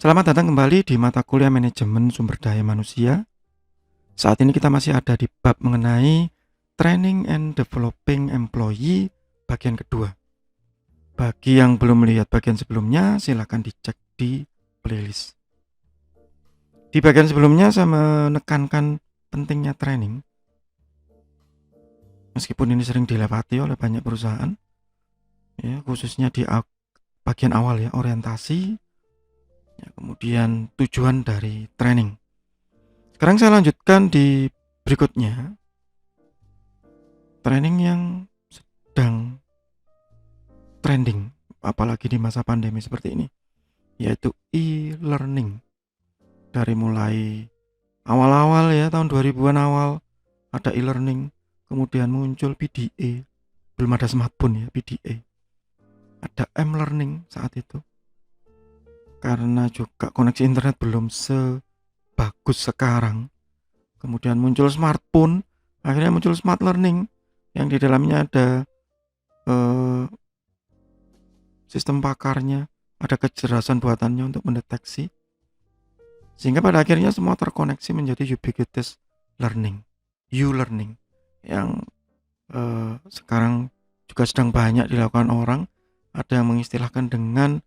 Selamat datang kembali di mata kuliah manajemen sumber daya manusia. Saat ini kita masih ada di bab mengenai training and developing employee bagian kedua. Bagi yang belum melihat bagian sebelumnya, silakan dicek di playlist. Di bagian sebelumnya saya menekankan pentingnya training. Meskipun ini sering dilewati oleh banyak perusahaan, ya, khususnya di bagian awal ya, orientasi, ya, kemudian tujuan dari training. Sekarang saya lanjutkan di berikutnya, training yang sedang trending, apalagi di masa pandemi seperti ini, yaitu e-learning. Dari mulai awal-awal ya, tahun 2000-an awal, ada e-learning, kemudian muncul PDA, belum ada smartphone ya, PDA. Ada m-learning saat itu. Karena juga koneksi internet belum sebagus sekarang. Kemudian muncul smartphone, akhirnya muncul smart learning yang di dalamnya ada sistem pakarnya, ada kecerdasan buatannya untuk mendeteksi, sehingga pada akhirnya semua terkoneksi menjadi ubiquitous learning, U-learning, yang sekarang juga sedang banyak dilakukan orang. Ada yang mengistilahkan dengan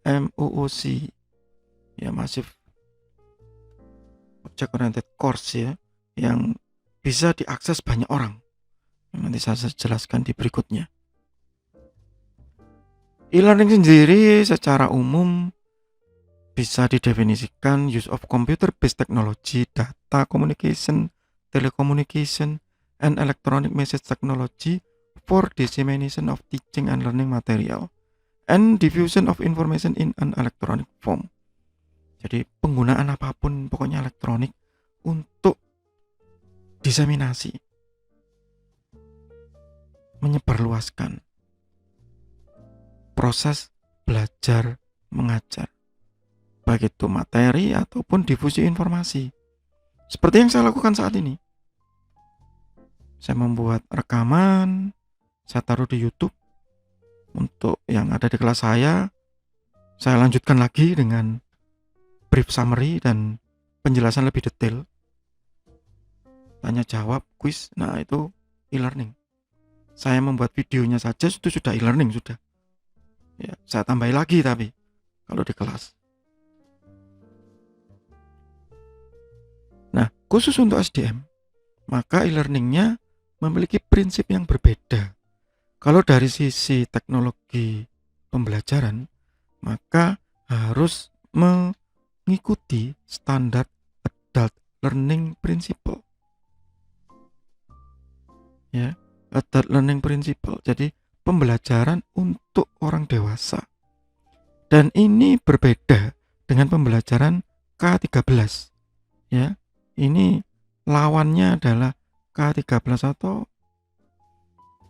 MOOC, ya, Massive Object Oriented Course, ya, yang bisa diakses banyak orang. Nanti saya jelaskan di berikutnya. E-learning sendiri secara umum bisa didefinisikan use of computer-based technology, data communication, telecommunication, and electronic message technology for dissemination of teaching and learning material and diffusion of information in an electronic form. Jadi penggunaan apapun pokoknya elektronik untuk diseminasi, menyebarluaskan proses belajar mengajar, baik itu materi ataupun difusi informasi. Seperti yang saya lakukan saat ini. Saya membuat rekaman, saya taruh di YouTube. Untuk yang ada di kelas saya lanjutkan lagi dengan brief summary dan penjelasan lebih detail. Tanya jawab, quiz, nah itu e-learning. Saya membuat videonya saja itu sudah e-learning sudah. Ya, saya tambahin lagi tapi kalau di kelas. Nah, khusus untuk SDM, maka e-learningnya memiliki prinsip yang berbeda. Kalau dari sisi teknologi pembelajaran, maka harus mengikuti standar Adult Learning Principle. Ya, Adult Learning Principle. Jadi pembelajaran untuk orang dewasa. Dan ini berbeda dengan pembelajaran K13. Ya, ini lawannya adalah K13 atau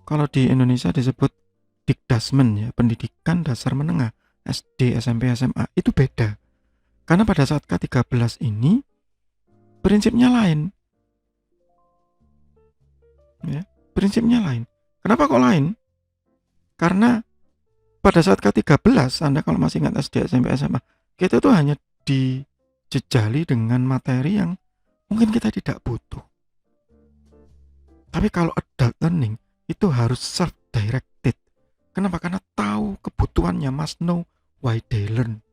kalau di Indonesia disebut Dikdasmen, ya, pendidikan dasar menengah, SD, SMP, SMA. Itu beda. Karena pada saat K13 ini prinsipnya lain. Ya, prinsipnya lain. Kenapa kok lain? Karena pada saat K13, Anda kalau masih ingat SD, SMP, SMA, kita tuh hanya dijejali dengan materi yang mungkin kita tidak butuh. Tapi kalau adult learning itu harus self-directed. Kenapa? Karena tahu kebutuhannya, must know why they learn.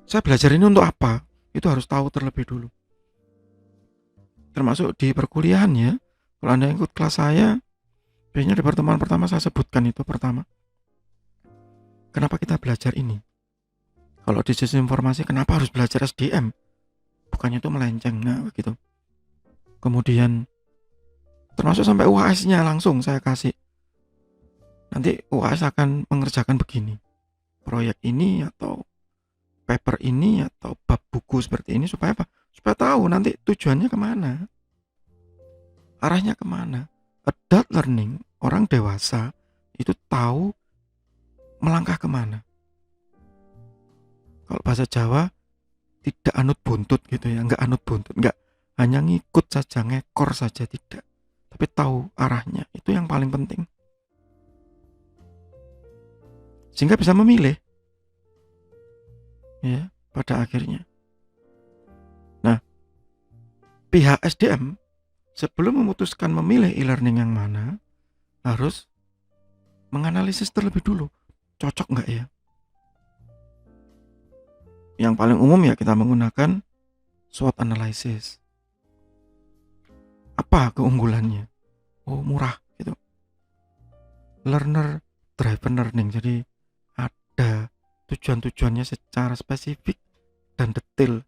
Saya belajar ini untuk apa? Itu harus tahu terlebih dulu. Termasuk di perkuliahan ya. Kalau Anda ikut kelas saya, biasanya di pertemuan pertama saya sebutkan itu pertama. Kenapa kita belajar ini? Kalau di sistem informasi, kenapa harus belajar SDM? Bukannya itu melenceng, nah begitu. Kemudian termasuk sampai UAS-nya langsung saya kasih. Nanti UAS akan mengerjakan begini. Proyek ini atau paper ini atau bab buku seperti ini supaya apa? Supaya tahu nanti tujuannya kemana. Arahnya kemana. Adult learning, orang dewasa itu tahu melangkah kemana. Kalau bahasa Jawa tidak anut buntut gitu ya, enggak anut buntut, enggak hanya ngikut saja, ngekor saja, tidak. Tapi tahu arahnya, itu yang paling penting. Sehingga bisa memilih. ya, pada akhirnya. Nah, pihak SDM sebelum memutuskan memilih e-learning yang mana harus menganalisis terlebih dulu, cocok nggak ya. Yang paling umum ya kita menggunakan SWOT analysis. Apa keunggulannya? Oh, murah gitu. Learner driven learning, jadi ada tujuan-tujuannya secara spesifik dan detail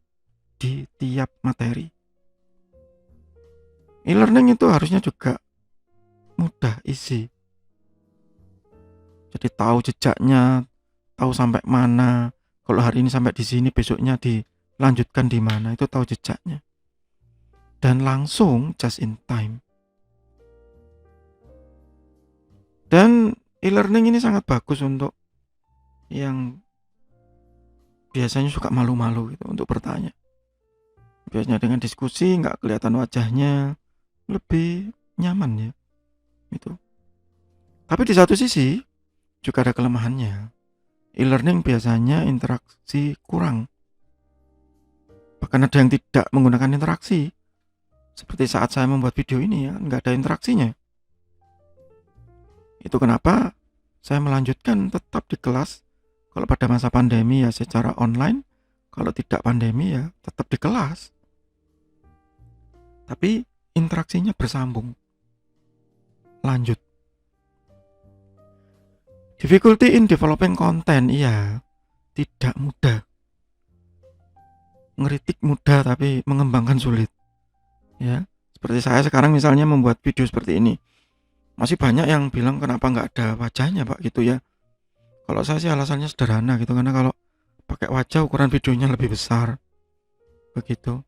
di tiap materi. E-learning itu harusnya juga mudah isi. Jadi tahu jejaknya, tahu sampai mana. Kalau hari ini sampai di sini, besoknya dilanjutkan di mana, itu tahu jejaknya. Dan langsung just in time. Dan e-learning ini sangat bagus untuk yang biasanya suka malu-malu gitu untuk bertanya. Biasanya dengan diskusi nggak kelihatan wajahnya, lebih nyaman ya itu. Tapi di satu sisi juga ada kelemahannya. E-learning biasanya interaksi kurang. Bahkan ada yang tidak menggunakan interaksi. Seperti saat saya membuat video ini ya, nggak ada interaksinya. Itu kenapa saya melanjutkan tetap di kelas. Kalau pada masa pandemi ya secara online, kalau tidak pandemi ya tetap di kelas. Tapi interaksinya bersambung. Lanjut. Difficulty in developing content, iya, tidak mudah. Ngeritik mudah tapi mengembangkan sulit. Ya, seperti saya sekarang misalnya membuat video seperti ini. Masih banyak yang bilang kenapa nggak ada wajahnya Pak gitu ya. Kalau saya sih alasannya sederhana gitu, karena kalau pakai wajah ukuran videonya lebih besar. Begitu.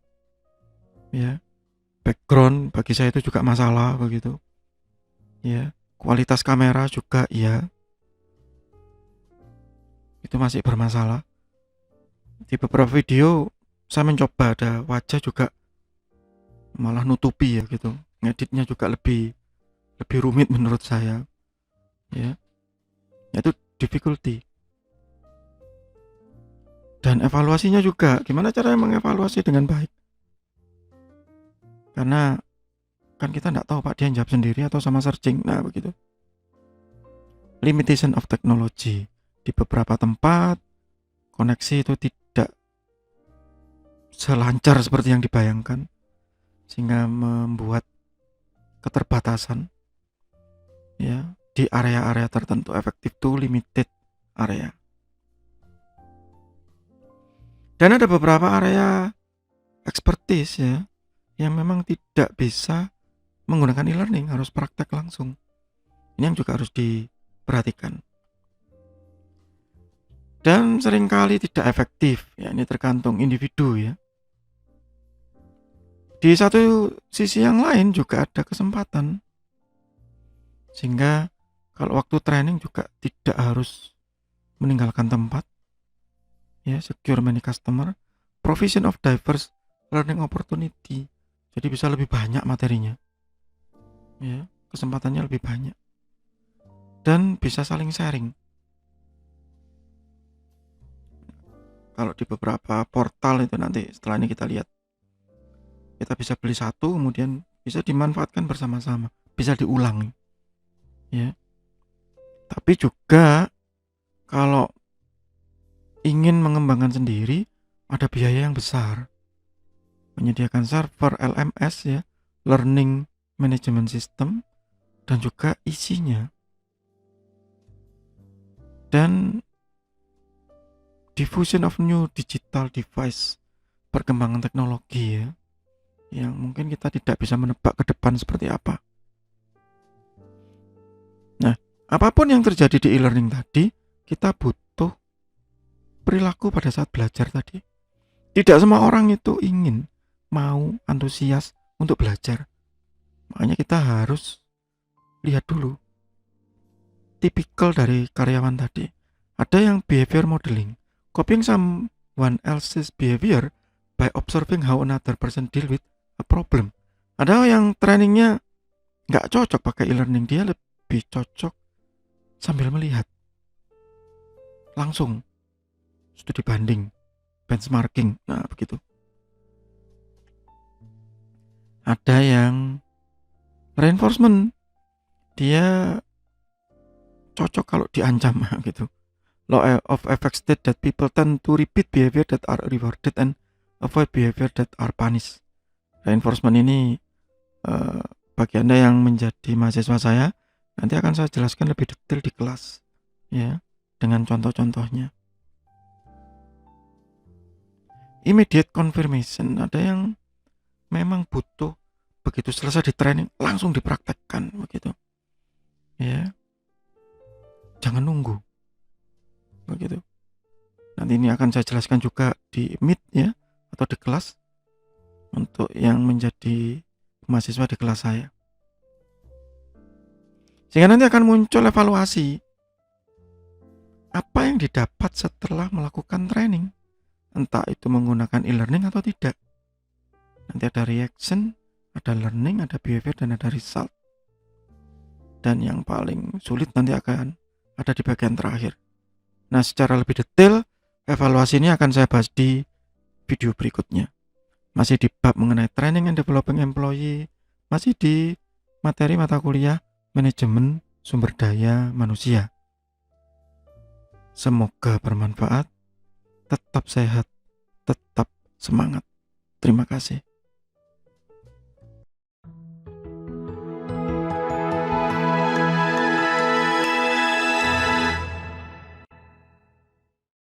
Ya. Background bagi saya itu juga masalah begitu. Ya. Kualitas kamera juga ya. Itu masih bermasalah. Di beberapa video saya mencoba ada wajah juga malah nutupi ya gitu. Ngeditnya juga lebih rumit menurut saya. Ya. Itu difficulty. Dan evaluasinya juga, gimana caranya mengevaluasi dengan baik? Karena kan kita nggak tahu Pak, dia jawab sendiri atau sama searching. Nah begitu. Limitation of technology. Di beberapa tempat koneksi itu tidak selancar seperti yang dibayangkan, sehingga membuat keterbatasan ya di area-area tertentu. Effective to limited area. Dan ada beberapa area expertise ya yang memang tidak bisa menggunakan e-learning, harus praktek langsung. Ini yang juga harus diperhatikan. Dan seringkali tidak efektif, ya ini tergantung individu ya. Di satu sisi yang lain juga ada kesempatan. Sehingga kalau waktu training juga tidak harus meninggalkan tempat. Ya, secure many customer, provision of diverse learning opportunity. Jadi bisa lebih banyak materinya. Ya, kesempatannya lebih banyak. Dan bisa saling sharing. Kalau di beberapa portal itu nanti setelah ini kita lihat, kita bisa beli satu kemudian bisa dimanfaatkan bersama-sama, bisa diulang ya. Tapi juga kalau ingin mengembangkan sendiri ada biaya yang besar, menyediakan server LMS ya, learning management system, dan juga isinya. Dan diffusion of new digital device, perkembangan teknologi ya, yang mungkin kita tidak bisa menebak ke depan seperti apa. Nah, apapun yang terjadi di e-learning tadi, kita butuh perilaku pada saat belajar tadi. Tidak semua orang itu ingin, mau, antusias untuk belajar. Makanya kita harus lihat dulu tipikal dari karyawan tadi. Ada yang behavior modeling, copying someone else's behavior by observing how another person deal with a problem. Ada yang trainingnya nggak cocok pakai e-learning, dia lebih cocok sambil melihat langsung studi banding benchmarking. Nah, begitu. Ada yang reinforcement, dia cocok kalau diancam gitu. Law of effect state that people tend to repeat behavior that are rewarded and avoid behavior that are punished. Reinforcement ini bagi Anda yang menjadi mahasiswa saya, nanti akan saya jelaskan lebih detail di kelas ya, dengan contoh-contohnya. Immediate confirmation, ada yang memang butuh begitu selesai di training langsung dipraktekkan begitu. Ya. Jangan nunggu. Begitu. Nanti ini akan saya jelaskan juga di Meet ya, atau di kelas untuk yang menjadi mahasiswa di kelas saya. Sehingga nanti akan muncul evaluasi apa yang didapat setelah melakukan training, entah itu menggunakan e-learning atau tidak. Nanti ada reaction, ada learning, ada behavior, dan ada result. Dan yang paling sulit nanti akan ada di bagian terakhir. Nah, secara lebih detail evaluasi ini akan saya bahas di video berikutnya. Masih di bab mengenai training and developing employee, masih di materi mata kuliah manajemen sumber daya manusia. Semoga bermanfaat, tetap sehat, tetap semangat. Terima kasih.